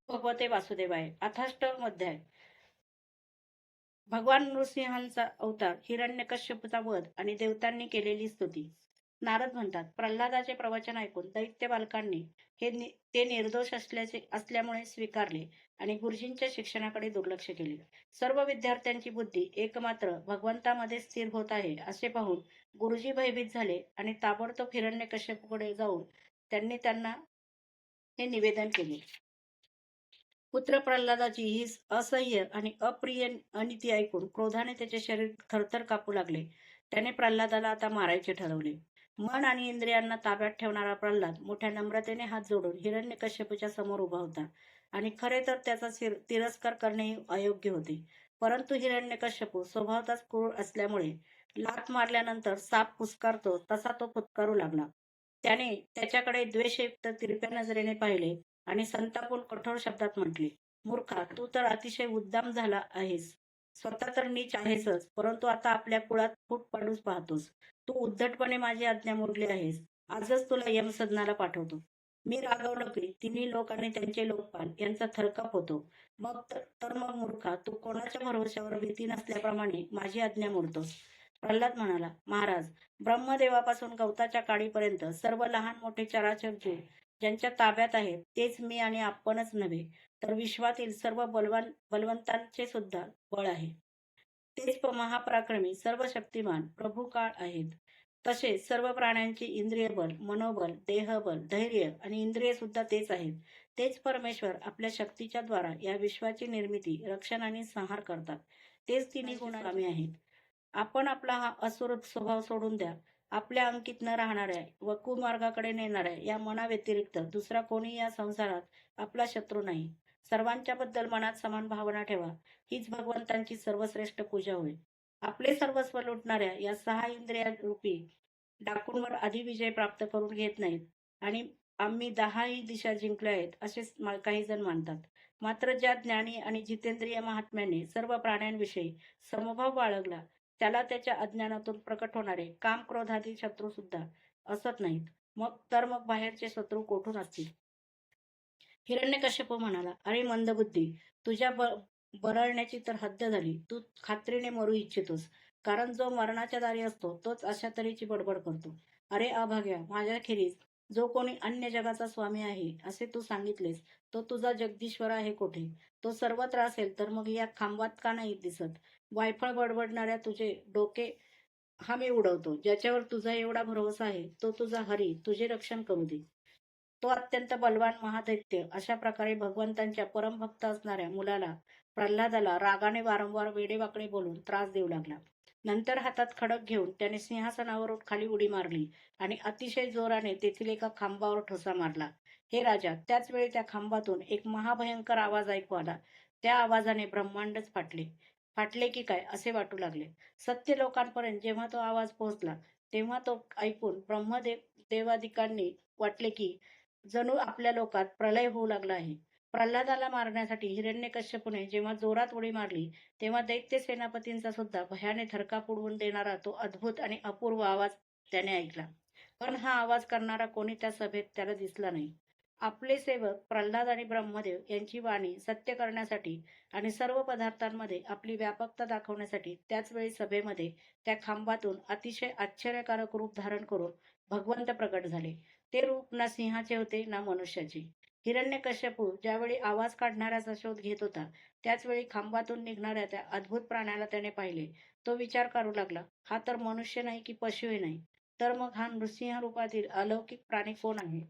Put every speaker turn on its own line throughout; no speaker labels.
भगवते वासुदेवाय. अथाष्टम अध्याय. भगवान नृसिंहांचा अवतार, हिरण्यकश्यपूचा वध आणि देवतांनी केलेली स्तुती. नारद म्हणतात, प्रल्हादाचे प्रवचन ऐकून दैत्य बालकांनी ते निर्दोष असल्यामुळे स्वीकारले आणि गुरुजींच्या शिक्षणाकडे दुर्लक्ष केले. सर्व विद्यार्थ्यांची बुद्धी एकमात्र भगवंतामध्ये स्थिर होत आहे असे पाहून गुरुजी भयभीत झाले आणि ताबडतोब हिरण्यकश्यपूकडे जाऊन त्यांना हे निवेदन केले. पुत्र प्रल्हादाची ही असह्य आणि अप्रिय अनिती ऐकून क्रोधाने त्याचे शरीर थरथर कापू लागले. त्याने प्रल्हादाला आता मारायचे ठरवले. मन आणि इंद्रियांना ताब्यात ठेवणारा प्रल्हाद मोठ्या नम्रतेने हात जोडून हिरण्यकश्यपूच्या समोर उभा होता आणि खरे तर त्याचा तिरस्कार करणे अयोग्य होते. परंतु हिरण्यकश्यपू स्वभावताच क्रूर असल्यामुळे लाथ मारल्यानंतर साप पुस्कारतो तसा तो फुत्कारू लागला. त्याने त्याच्याकडे द्वेषयुक्त तिरप्या नजरेने पाहिले आणि संतापून कठोर शब्दात म्हटले, मूर्खा, तू तर अतिशय उद्दाम झाला आहेस. स्वतः तर नीच आहेसच, परंतु आता आपल्या कुळात फूट पाडूच पाहतोस. तू उद्धटपणे माझी आज्ञा मोडली आहेस. आजच तुला यमसदनाला पाठवतो. मी रागवलं की तिन्ही लोक आणि त्यांचे लोकपाल यांचा थरकाप होतो. मग मूर्खा, तू कोणाच्या भरोश्यावर भीती नसल्याप्रमाणे माझी आज्ञा मोडतोस. प्रल्हाद म्हणाला, महाराज, ब्रह्मदेवापासून गवताच्या काडीपर्यंत सर्व लहान मोठे चराचर जीव ज्यांच्या ताब्यात आहेत तेच मी आणि आपणच नव्हे तर विश्वातील सर्व बलवंतांचे सुद्धा बळ आहे. तेच महापराक्रमी सर्व शक्तिमान प्रभू काळ आहेत. तसेच सर्व प्राण्यांचे इंद्रिय बल, मनोबल, देहबल, धैर्य आणि इंद्रिय सुद्धा तेच आहेत. तेच परमेश्वर आपल्या शक्तीच्या द्वारा या विश्वाची निर्मिती, रक्षण आणि संहार करतात. तेच तिन्ही गुणांचे आहेत. आपण आपला हा असुर स्वभाव सोडून द्या. आपल्या अंकित न राहणाऱ्या व कुमार्गाकडे नेणाऱ्या या मनाव्यतिरिक्त दुसरा कोणी या संसारात आपला शत्रू नाही. सर्वांच्या बद्दल मनात समान भावना ठेवा. हीच भगवंतांची सर्वश्रेष्ठ पूजा होय. आपले सर्वस्व लुटणाऱ्या या 6 इंद्रिया रूपी डाकूंवर आधी विजय प्राप्त करून घेत नाहीत आणि आम्ही 10ही दिशा जिंकल्या आहेत असे काही जण मानतात. मात्र ज्या ज्ञानी आणि जितेंद्रिय महात्म्याने सर्व प्राण्यांविषयी समभाव बाळगला त्याला त्याच्या अज्ञानातून प्रकट होणारे काम, क्रोधादी शत्रू सुद्धा असत नाहीत. मग बाहेरचे शत्रू कोठून असतील? हिरण्यकश्यप म्हणाला, अरे मंदबुद्धी, तुझ्या बरळण्याची तर हद्द झाली. तू खात्रीने मरू इच्छितोस, कारण जो मरणाच्या दारी असतो तोच अशा तऱ्हेची बडबड करतो. अरे अभाग्या, माझ्याखेरीज जो कोणी अन्य जगाचा स्वामी आहे असे तू सांगितलेस, तो तुझा जगदीश्वर आहे कोठे? तो सर्वत्र असेल तर मग या खांबात का नाही दिसत? वायफळ बडबडणाऱ्या तुझे डोके हा मी उडवतो. ज्याच्यावर तुझा एवढा भरोसा आहे तो तुझा हरी तुझे रक्षण करू दे. तो अत्यंत बलवान महादैत्य अशा प्रकारे भगवंतांच्या परमभक्त असणाऱ्या मुलाला, प्रल्हादाला रागाने वारंवार वेडेवाकडे बोलून त्रास देऊ लागला. नंतर हातात खडक घेऊन त्याने सिंहासनावरून खाली उडी मारली आणि अतिशय जोराने तेथील एका खांबावर ठोसा मारला. हे राजा, त्याच वेळी त्या खांबातून एक महाभयंकर आवाज ऐकू आला. त्या आवाजाने ब्रह्मांडच फाटले की काय असे वाटू लागले. सत्य लोकांपर्यंत जेव्हा तो आवाज पोहोचला तेव्हा तो ऐकून देवादिकांनी वाटले की जणू आपल्या लोकात प्रलय होऊ लागला आहे. प्रल्हादाला मारण्यासाठी हिरण्यकश्यपूने जेव्हा जोरात उडी मारली तेव्हा दैत्य सेनापतींचा सुद्धा भयाने थरकाप उडवून देणारा तो अद्भुत आणि अपूर्व आवाज त्याने ऐकला. पण हा आवाज करणारा कोणी त्या सभेत त्याला दिसला नाही. आपले सेवक प्रल्हाद आणि ब्रह्मदेव यांची वाणी सत्य करण्यासाठी आणि सर्व पदार्थांमध्ये आपली व्यापकता दाखवण्यासाठी त्याच वेळी सभेमध्ये त्या खांबातून अतिशय आश्चर्यकारक रूप धारण करून भगवंत प्रकट झाले. ते रूप ना सिंहाचे होते ना मनुष्याचे. हिरण्यकश्यपू ज्यावेळी आवाज काढणाऱ्याचा शोध घेत होता त्याच वेळी खांबातून निघणाऱ्या त्या अद्भुत प्राण्याला त्याने पाहिले. तो विचार करू लागला, हा तर मनुष्य नाही की पशुही नाही, तर मग हा नृसिंह रूपातील अलौकिक प्राणी कोण आहे?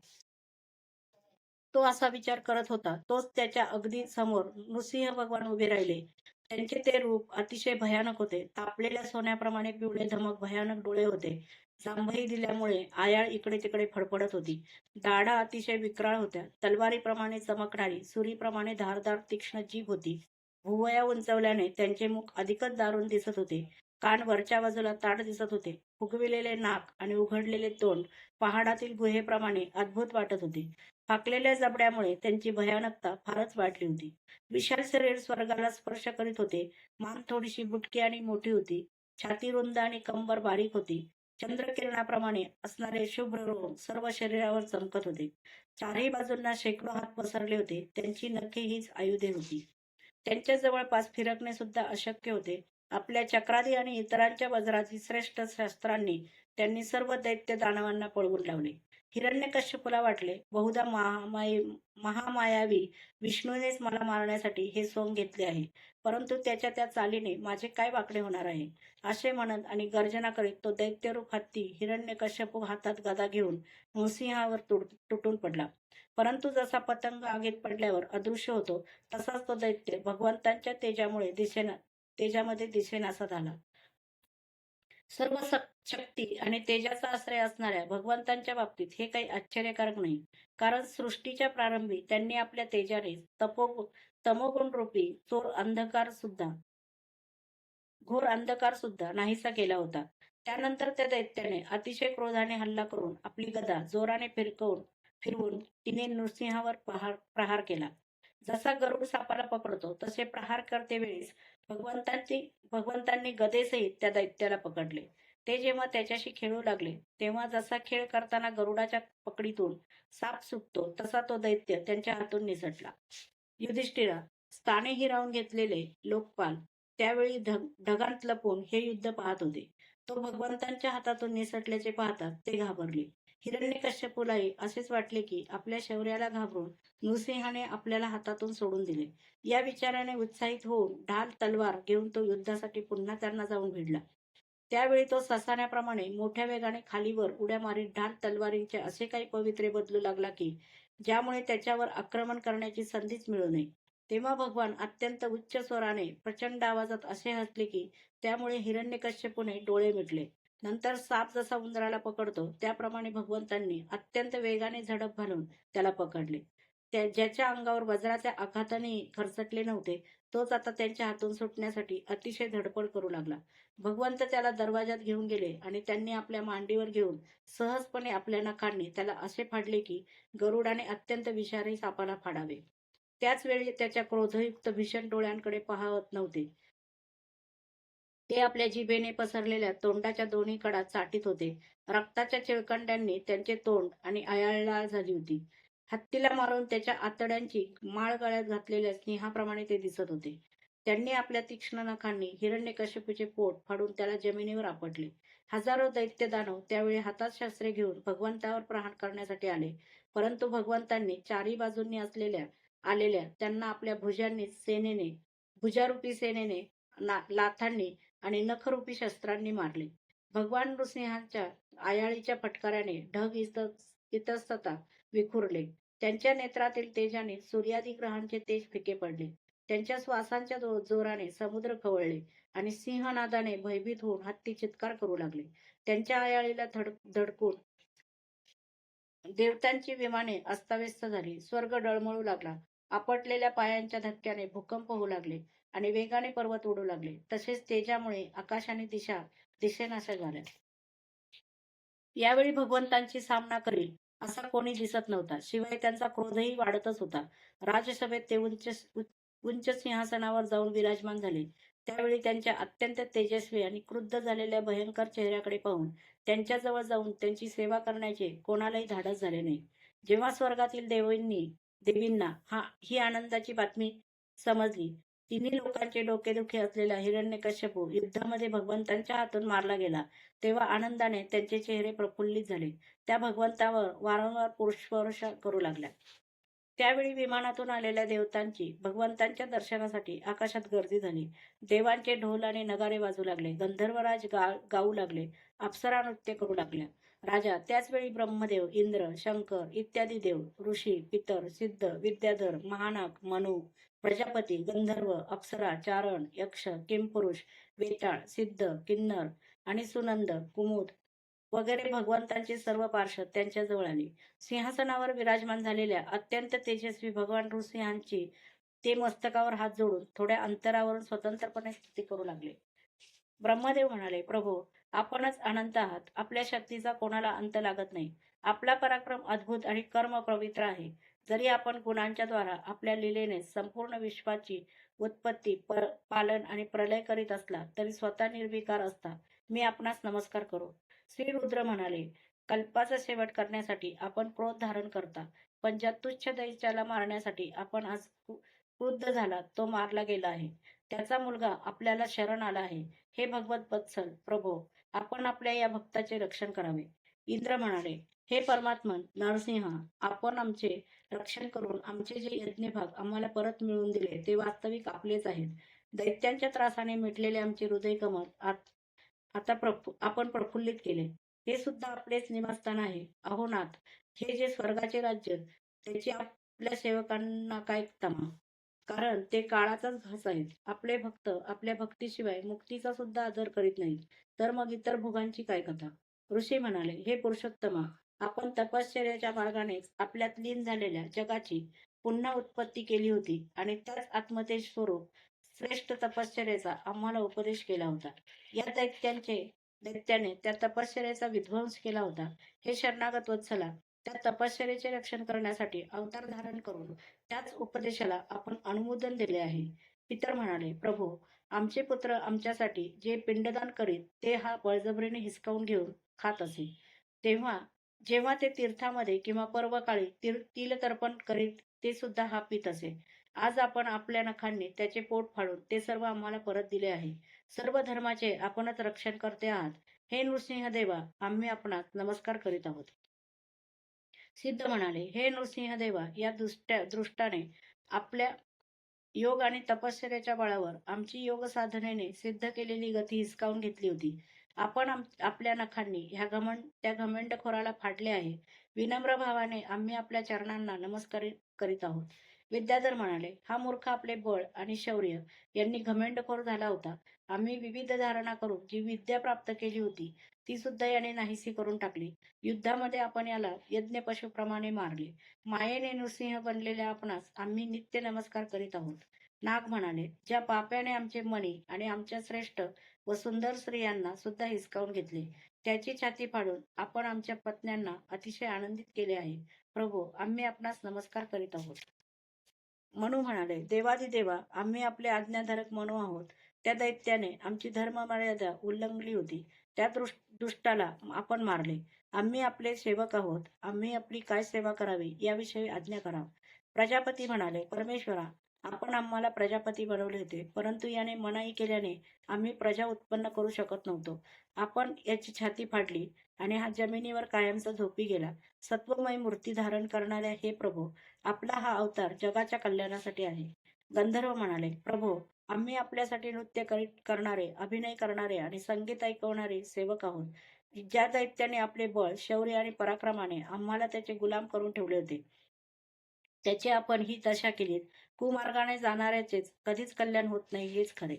तो असा विचार करत होता तोच त्याच्या अगदी समोर नृसिंह भगवान उभे राहिले. त्यांचे ते रूप अतिशय भयानक होते. तापलेल्या सोन्याप्रमाणे पिवळे धमक भयानक डोळे होते. जांभई दिल्यामुळे आयाळ इकडे तिकडे फडफडत होती. दाढा अतिशय विक्राळ होत्या. तलवारीप्रमाणे चमकणारी, सुरीप्रमाणे धारदार तीक्ष्ण जीभ होती. भुवया उंचवल्याने त्यांचे मुख अधिकच दारुण दिसत होते. कान वरच्या बाजूला ताठ दिसत होते. फुगविलेले नाक आणि उघडलेले तोंड पहाडातील गुहेप्रमाणे अद्भुत वाटत होते. फाकलेल्या जबड्यामुळे त्यांची भयानकता फारच वाढली होती. विशाल शरीर स्वर्गाला स्पर्श करीत होते. मान थोडीशी बुटकी आणि मोठी होती. छाती रुंद आणि कंबर बारीक होती. चंद्रकिरणाप्रमाणे असणारे शुभ्र रोम सर्व शरीरावर चमकत होते. चारही बाजूंना शेकडो हात पसरले होते. त्यांची नखे हीच आयुधे होती. त्यांच्या जवळपास फिरकणे सुद्धा अशक्य होते. आपल्या चक्रादी आणि इतरांच्या वज्रातील श्रेष्ठ शस्त्रांनी त्यांनी सर्व दैत्य दानवांना पळवून लावले. हिरण्यकश्यपूला वाटले, बहुधा महामायावी विष्णूनेच मला मारण्यासाठी हे सोंग घेतले आहे. परंतु त्याच्या त्या चालीने माझे काय वाकडे होणार आहे, असे म्हणत आणि गर्जना करीत तो दैत्यरूप हत्ती हिरण्यकश्यपू हातात गदा घेऊन नृसिंहावर तुटून पडला. परंतु जसा पतंग आगीत पडल्यावर अदृश्य होतो, तसाच तो दैत्य भगवंतांच्या तेजामध्ये दिसेनासा झाला. सर्व शक्ती आणि तेजाचा आश्रय असणाऱ्या भगवंतांच्या बाबतीत हे काही आश्चर्यकारक नाही. कारण सृष्टीच्या प्रारंभी त्यांनी आपल्या तेजाने तमोगुण रूपी घोर अंधकार सुद्धा नाहीसा केला होता. त्यानंतर त्या दैत्याने अतिशय क्रोधाने हल्ला करून आपली गदा जोराने फिरवून तिने नृसिंहावर प्रहार केला. जसा गरुड सापाला पकडतो तसे प्रहार करते वेळेस भगवंतांनी गदेसहित त्या दैत्याला पकडले. ते जेव्हा त्याच्याशी खेळू लागले तेव्हा जसा खेळ करताना गरुडाच्या पकडीतून साप सुटतो तसा तो दैत्य त्यांच्या हातून निसटला. युधिष्ठिरा, स्थाने हिरावून घेतलेले लोकपाल त्यावेळी ढगांत लपून हे युद्ध पाहत होते. तो भगवंतांच्या हातातून निसटल्याचे पाहताच ते घाबरले. हिरण्यकश्यपूलाही असेच वाटले की आपल्या शौर्याला घाबरून नृसिंहाने आपल्याला हातातून सोडून दिले. या विचाराने उत्साहित होऊन ढाल तलवार घेऊन तो युद्धासाठी पुन्हा त्यांना जाऊन भिडला. त्यावेळी तो ससाण्याप्रमाणे मोठ्या वेगाने खालीवर उड्या मारीत ढाल तलवारींचे असे काही पवित्रे बदलू लागला की ज्यामुळे त्याच्यावर आक्रमण करण्याची संधीच मिळू नये. तेव्हा भगवान अत्यंत उच्च स्वराने प्रचंड आवाजात असे हसले की त्यामुळे हिरण्यकश्यपूने डोळे मिटले. नंतर साप जसा उंदराला पकडतो त्याप्रमाणे भगवंतांनी अत्यंत वेगाने झडप घालून त्याला पकडले. ज्याच्या अंगावर वज्राच्या आघाताने खरचटले नव्हते तोच आता त्यांच्या हातून सुटण्यासाठी अतिशय धडपड करू लागला. भगवंत त्याला दरवाजात घेऊन गेले आणि त्यांनी आपल्या मांडीवर घेऊन सहजपणे आपल्या नखांनी त्याला असे फाडले की गरुडाने अत्यंत विषारी सापाला फाडावे. त्याच वेळी त्याच्या क्रोधयुक्त भीषण डोळ्यांकडे पाहत नव्हते. ते आपल्या जिभेने पसरलेल्या तोंडाच्या दोन्ही कडा चाटीत होते. रक्ताच्या चिळकंड्यांनी त्यांचे तोंड आणि आयाळलाळ झाली होती. हत्तीला मारून त्याच्या आतड्यांची माळ गळ्यात घातलेल्या सिंहाप्रमाणे ते दिसत होते. त्यांनी आपल्या तीक्ष्ण नखांनी हिरण्यकश्यपूचे पोट फाडून त्याला जमिनीवर आपटले. हजारो दैत्य दानव त्यावेळी हातात शस्त्रे घेऊन भगवंतावर प्रहार करण्यासाठी आले. परंतु भगवंतांनी चारी बाजूंनी आलेल्या त्यांना आपल्या भुजारूपी सेनेने लाथांनी आणि नखरूपी शस्त्रांनी मारले. भगवान नृसिंहाच्या आयाळीच्या फटकाऱ्याने ढग इतस्तता विखुरले. त्यांच्या नेत्रातील तेजाने सूर्यादी ग्रहांचे तेज फिके पडले. त्यांच्या श्वासांच्या जोराने समुद्र खवळले आणि सिंहनादाने भयभीत होऊन हत्ती चित्कार करू लागले. त्यांच्या आयाळीला धडकून देवतांची विमाने अस्ताव्यस्त झाली. स्वर्ग डळमळू लागला. आपटलेल्या पायांच्या धक्क्याने भूकंप होऊ लागले आणि वेगाने पर्वत उडू लागले. तसेच तेजामुळे आकाश आणि दिसेनाशा झाल्या. यावेळी भगवंतांची सामना करील असा कोणी दिसत नव्हता. शिवाय त्यांचा क्रोधही वाढतच होता. राजसभेत ते उंच सिंहासनावर जाऊन विराजमान झाले. त्यावेळी त्यांच्या अत्यंत तेजस्वी आणि क्रुद्ध झालेल्या भयंकर चेहऱ्याकडे पाहून त्यांच्याजवळ जाऊन त्यांची सेवा करण्याचे कोणालाही धाडस झाले नाही. जेव्हा स्वर्गातील देवींना ही आनंदाची बातमी समजली, तिन्ही लोकांचे डोकेदुखी असलेला हिरण्यकश्यपू युद्धामध्ये भगवंतांच्या हातून मारला गेला, तेव्हा आनंदाने त्यांचे चेहरे प्रफुल्लित झाले. त्या भगवंतावर वारंवार पुष्पवर्षा करू लागल्या. त्यावेळी विमानातून आलेल्या देवतांची भगवंतांच्या दर्शनासाठी आकाशात गर्दी झाली. देवांचे ढोल आणि नगारे वाजू लागले. गंधर्वराज गाऊ लागले. अप्सरा नृत्य करू लागल्या. राजा त्याच वेळी ब्रह्मदेव, इंद्र, शंकर इत्यादी देव, ऋषी, पितर, सिद्ध, विद्याधर, महानाग, मनु, प्रजापती, गंधर्व, अप्सरा, चारण, यक्ष, किंपुरुष, वेताळ, सिद्ध, किन्नर आणि सुनंद, कुमुद वगैरे भगवंतांचे सर्व पार्षद त्यांच्याजवळ आले. सिंहासनावर विराजमान झालेल्या अत्यंत तेजस्वी भगवान नृसिंहांची ते मस्तकावर हात जोडून थोड्या अंतरावरून स्वतंत्रपणे स्तुती करू लागले. ब्रह्मदेव म्हणाले, प्रभो, आपणच अनंत आहात. आपल्या शक्तीचा कोणाला अंत लागत नाही. आपला पराक्रम अद्भुत आणि कर्म पवित्र आहे. जरी आपण गुणांच्या द्वारा आपल्या लीलेने संपूर्ण विश्वाची उत्पत्ती, पालन आणि प्रलय करीत असला तरी स्वतः निर्विकार असता मी आपणास नमस्कार करू. श्री रुद्र म्हणाले, कल्पाचा शेवट करण्यासाठी आपण क्रोध धारण करता, पण ज्या तुच्छ दैत्याला मारण्यासाठी आपण आज क्रुद्ध झाला तो मारला गेला आहे. त्याचा मुलगा आपल्याला शरण आला आहे. हे भगवत वत्सल प्रभो, आपण आपल्या या भक्ताचे रक्षण करावे. इंद्र म्हणाले, हे परमात्मन नरसिंह, आपण आमचे रक्षण करून आमचे जे यज्ञभाग आम्हाला परत मिळवून दिले ते वास्तविक आपलेच आहेत. दैत्यांच्या त्रासाने मिटलेले आमचे हृदय कमल आता आपण प्रफुल्लित केले. हे सुद्धा आपलेच निवासस्थान आहे. अहो नाथ, हे जे स्वर्गाचे राज्य त्याची आपल्या सेवकांना काय तमा, कारण ते काळाचाच घास आहेत. आपले भक्त आपल्या भक्तीशिवाय मुक्तीचा सुद्धा आदर करीत नाहीत, तर मग इतर भोगांची काय कथा. ऋषी म्हणाले, हे पुरुषोत्तमा, आपण तपश्चर्याच्या मार्गानेच आपल्यात लीन झालेल्या जगाची पुन्हा उत्पत्ती केली होती आणि त्याच आत्मतेज स्वरूप श्रेष्ठ तपश्चर्याचा आम्हाला उपदेश केला होता. या दैत्याने त्या तपश्चर्याचा विध्वंस केला होता. हे शरणागत वत्सला, त्या तपश्चर्याचे रक्षण करण्यासाठी अवतार धारण करून त्याच उपदेशाला आपण अनुमोदन दिले आहे. पितर म्हणाले, प्रभू, आमचे पुत्र आमच्यासाठी जे पिंडदान करीत ते हा बळजबरीने हिसकावून घेऊन खात असे. तेव्हा जेव्हा ते तीर्थामध्ये किंवा पर्वकाळी तिलतर्पण करीत ते सुद्धा हा पीत असे. आज आपण आपल्या नखांनी त्याचे पोट फाडून ते सर्व आम्हाला परत दिले आहे. सर्व धर्माचे आपणच रक्षण करते आहात. हे नृसिंहदेवा, आम्ही आपणास नमस्कार करीत आहोत. सिद्ध म्हणाले, हे नृसिंहदेवा, या दृष्टाने आपल्या योग आणि तपश्चर्याच्या बळावर आमची योग साधनेने सिद्ध केलेली गती हिसकावून घेतली होती. आपण आपल्या नखांनी त्या घमंडखोराला फाडले आहे. विनम्र भावाने आम्ही आपल्या चरणांना नमस्कार करीत आहोत. विद्याधर म्हणाले, हा मूर्ख आपले बळ आणि शौर्य यांनी घमेंडखोर झाला होता. आम्ही विविध धारणा करून जी विद्या प्राप्त केली होती ती सुद्धा याने नाहीसी करून टाकली. युद्धामध्ये आपण याला यज्ञ पशुप्रमाणे मारले. मायेने नृसिंह बनलेल्या आपणास आम्ही नित्य नमस्कार करीत आहोत. नाग म्हणाले, ज्या पाप्याने आमचे मणी आणि आमच्या श्रेष्ठ व सुंदर स्त्रियांना सुद्धा हिसकावून घेतले, त्याची छाती फाडून आपण आमच्या पत्न्यांना अतिशय आनंदित केले आहे. प्रभू, आम्ही आपणास नमस्कार करीत आहोत. मनू म्हणाले, देवादिदेवा, आम्ही आपले आज्ञाधारक मनू आहोत. त्या दैत्याने आमची धर्ममर्यादा उल्लंघली होती. त्या दुष्टाला आपण मारले. आम्ही आपले सेवक आहोत. आम्ही आपली काय सेवा करावी याविषयी आज्ञा करा. प्रजापती म्हणाले, परमेश्वरा, आपण आम्हाला प्रजापती बनवले होते, परंतु याने मनाई केल्याने आम्ही प्रजा उत्पन्न करू शकत नव्हतो. आपण याची छाती फाडली आणि हा जमिनीवर कायमचा झोपी गेला. सत्वमय मूर्ती धारण करणाऱ्या हे प्रभू, आपला हा अवतार जगाच्या कल्याणासाठी आहे. गंधर्व म्हणाले, प्रभो, आम्ही आपल्यासाठी नृत्य करणारे, अभिनय करणारे आणि संगीत ऐकवणारे सेवक आहोत. ज्या दैत्याने आपले बळ, शौर्य आणि पराक्रमाने आम्हाला त्याचे गुलाम करून ठेवले होते, त्याची आपण ही दशा केलीत. कुमार्गाने जाणाऱ्याचेच कधीच कल्याण होत नाही हेच खरे.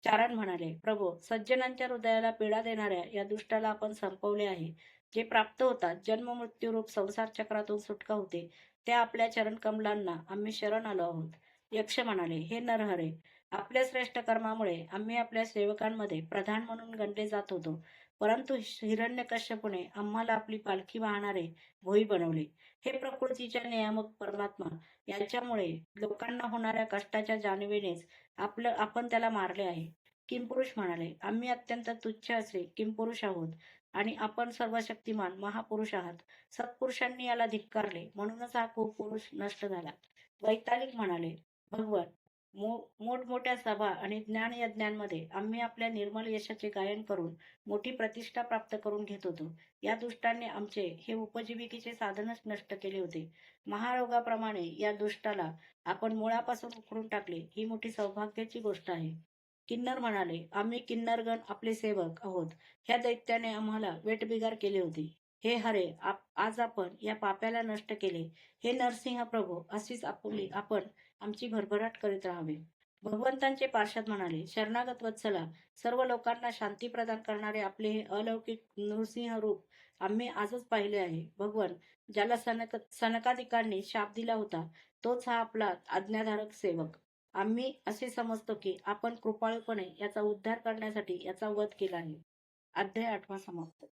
चारण म्हणाले, प्रभो, सज्जनांच्या हृदयाला पीडा देणाऱ्या या दुष्टाला आपण संपवले आहे. जे प्राप्त होतात जन्म मृत्यूरूप संसार चक्रातून सुटका होते, त्या आपल्या चरणकमलांना आम्ही शरण आलो आहोत. यक्ष म्हणाले, हे नरहरे, आपल्या श्रेष्ठ कर्मामुळे आम्ही आपल्या सेवकांमध्ये प्रधान म्हणून गणले जात होतो, परंतु हिरण्यकश्यपूने आम्हाला आपली पालखी वाहणारे भोई बनवले. हे प्रकृतीच्या नियामक परमात्मा, यांच्यामुळे लोकांना होणाऱ्या कष्टाच्या जाणीवेनेच आपण त्याला मारले आहे. किमपुरुष म्हणाले, आम्ही अत्यंत तुच्छ असे किमपुरुष आहोत आणि आपण सर्वशक्तिमान महापुरुष आहात. सत्पुरुषांनी याला धिक्कारले, म्हणूनच हा खूप पुरुष नष्ट झाला. वैतालिक म्हणाले, भगवन, मोठमोठ्या सभा आणि ज्ञानयज्ञांमध्ये आम्ही आपल्या निर्मल यशाचे गायन करून मोठी प्रतिष्ठा प्राप्त करून घेत होतो. या दुष्टांनी आमचे हे उपजीविकेचे साधनच नष्ट केले होते. महारोगाप्रमाणे या दुष्टाला आपण मुळापासून उखडून टाकले, ही मोठी सौभाग्याची गोष्ट आहे. किन्नर म्हणाले, आम्ही किन्नरगण आपले सेवक आहोत. ह्या दैत्याने आम्हाला वेठबिगार केले होते. हे हरे, आज आपण या पाप्याला नष्ट केले. हे नरसिंह प्रभू, अशीच आपण आमची भरभराट करीत राहावे. भगवंतांचे पार्षद म्हणाले, शरणागत वत्सला, सर्व लोकांना शांती प्रदान करणारे आपले हे अलौकिक नृसिंह रूप आम्ही आजच पाहिले आहे. भगवन, ज्याला सनकादिकांनी शाप दिला होता, तोच हा आपला आज्ञाधारक सेवक. आम्ही असे समजतो की आपण कृपाळूपणे याचा उद्धार करण्यासाठी याचा वध केला आहे. अध्याय 8 समाप्त.